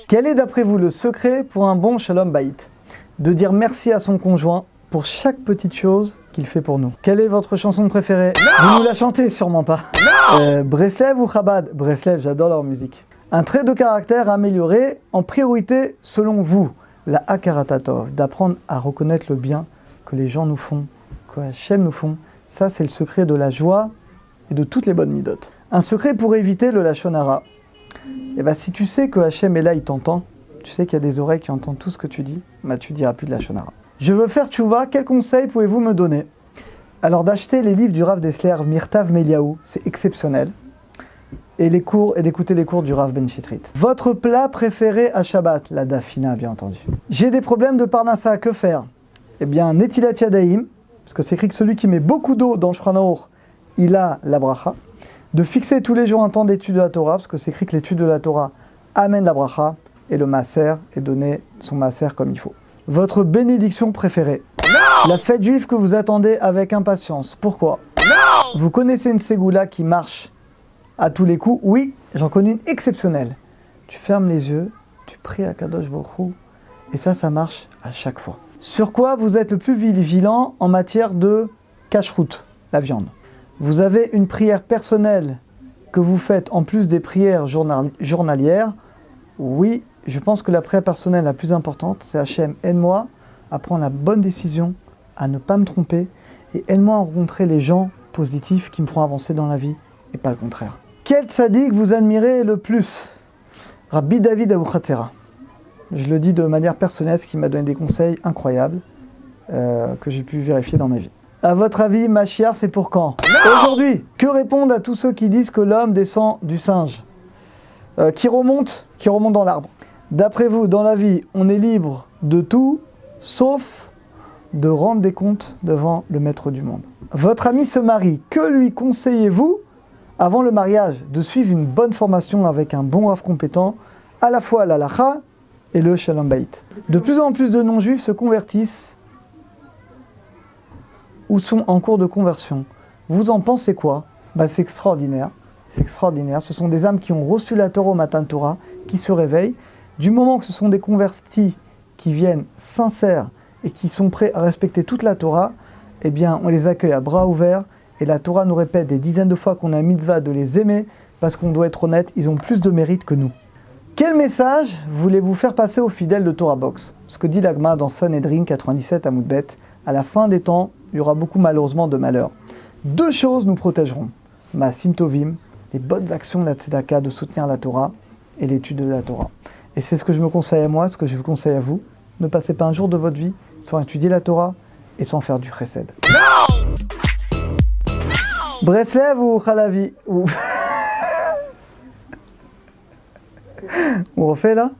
Quel est d'après vous le secret pour un bon Shalom Bayit? De dire merci à son conjoint pour chaque petite chose qu'il fait pour nous. Quelle est votre chanson préférée? Vous nous la chantez sûrement pas. Breslev ou Chabad? Breslev, j'adore leur musique. Un trait de caractère amélioré en priorité selon vous. La Hakaratatov, d'apprendre à reconnaître le bien que les gens nous font, que Hachem nous font. Ça, c'est le secret de la joie et de toutes les bonnes midotes. Un secret pour éviter le Lachon Hara. Et bien, si tu sais que Hachem est là, il t'entend, tu sais qu'il y a des oreilles qui entendent tout ce que tu dis, bah, tu diras plus de Lachon Hara. Je veux faire tchouva, quel conseil pouvez-vous me donner? Alors, d'acheter les livres du Rav Dessler, Mirtav Meliaou, c'est exceptionnel. Et d'écouter les cours du Rav Ben Shitrit. Votre plat préféré à Shabbat? La dafina, bien entendu. J'ai des problèmes de parnassa, que faire? Eh bien, Netilat Yadayim, parce que c'est écrit que celui qui met beaucoup d'eau dans le Shulchan Aruch, il a la bracha. De fixer tous les jours un temps d'étude de la Torah, parce que c'est écrit que l'étude de la Torah amène la bracha, et le maaser est donné son maaser comme il faut. Votre bénédiction préférée? La fête juive que vous attendez avec impatience. Pourquoi? Vous connaissez une ségoula qui marche à tous les coups? Oui, j'en connais une exceptionnelle. Tu fermes les yeux, tu pries à Kadosh Baruch Hu, et ça marche à chaque fois. Sur quoi vous êtes le plus vigilant en matière de kashrut, la viande? Vous avez une prière personnelle que vous faites en plus des prières journalières? Oui, je pense que la prière personnelle la plus importante, c'est Hachem, aide-moi à prendre la bonne décision, à ne pas me tromper, et aide-moi à rencontrer les gens positifs qui me feront avancer dans la vie, et pas le contraire. Quel tzaddik vous admirez le plus? Rabbi David Abuchatzera. Je le dis de manière personnelle, ce qui m'a donné des conseils incroyables que j'ai pu vérifier dans ma vie. À votre avis, Mashiach, c'est pour quand? Aujourd'hui. Que répondre à tous ceux qui disent que l'homme descend du singe? Qui remonte dans l'arbre. D'après vous, dans la vie, on est libre de tout, sauf de rendre des comptes devant le maître du monde. Votre ami se marie. Que lui conseillez-vous avant le mariage? De suivre une bonne formation avec un bon rav compétent, à la fois l'halacha et le Shalom Bayit. De plus en plus de non-juifs se convertissent ou sont en cours de conversion. Vous en pensez quoi? C'est extraordinaire. C'est extraordinaire. Ce sont des âmes qui ont reçu la Torah au matin de Torah, qui se réveillent. Du moment que ce sont des convertis qui viennent sincères et qui sont prêts à respecter toute la Torah, eh bien, on les accueille à bras ouverts. Et la Torah nous répète des dizaines de fois qu'on a un mitzvah de les aimer, parce qu'on doit être honnête, ils ont plus de mérite que nous. Quel message voulez-vous faire passer aux fidèles de Torah Box? Ce que dit l'Agma dans Sanhedrin 97 à Moudbet, à la fin des temps, il y aura beaucoup malheureusement de malheur. Deux choses nous protégeront. Maasim Tovim, les bonnes actions de la Tzedaka, de soutenir la Torah, et l'étude de la Torah. Et c'est ce que je me conseille à moi, ce que je vous conseille à vous. Ne passez pas un jour de votre vie sans étudier la Torah et sans faire du chesed. Breslev ou Chalavi ou... On refait là?